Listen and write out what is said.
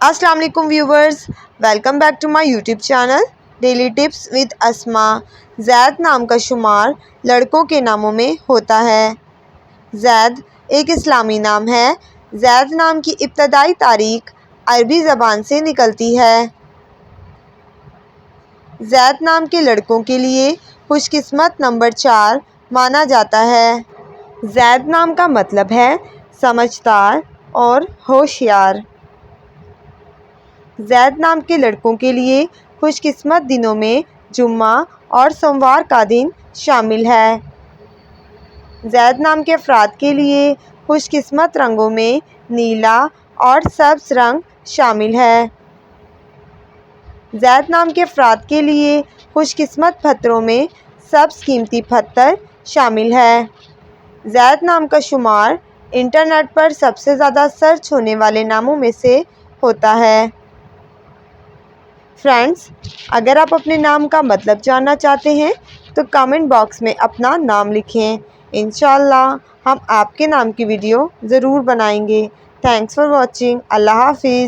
अस्सलाम वालेकुम viewers, welcome back to my YouTube channel daily tips with Asma. Zaid नाम का शुमार लड़कों के नामों में होता है। ज़ैद एक इस्लामी नाम है। ज़ैद नाम की इब्तदाई तारीख अरबी ज़बान से निकलती है। ज़ैद नाम के लड़कों के लिए खुशकिस्मत नंबर 4 माना जाता है। ज़ैद नाम का मतलब है समझदार और होशियार। ज़ैद नाम के लड़कों के लिए खुशकिस्मत दिनों में जुम्मा और सोमवार का दिन शामिल है। ज़ैद नाम के अफराद के लिए खुशकिस्मत रंगों में नीला और सब्ज़ रंग शामिल है। ज़ैद नाम के अफराद के लिए खुशकिस्मत पत्थरों में सब्ज़ कीमती पत्थर शामिल है। ज़ैद नाम का शुमार इंटरनेट पर सबसे ज़्यादा सर्च होने वाले नामों में से होता है। फ्रेंड्स, अगर आप अपने नाम का मतलब जानना चाहते हैं तो कमेंट बॉक्स में अपना नाम लिखें। इंशाअल्लाह हम आपके नाम की वीडियो ज़रूर बनाएंगे। Thanks for watching. अल्लाह हाफिज़।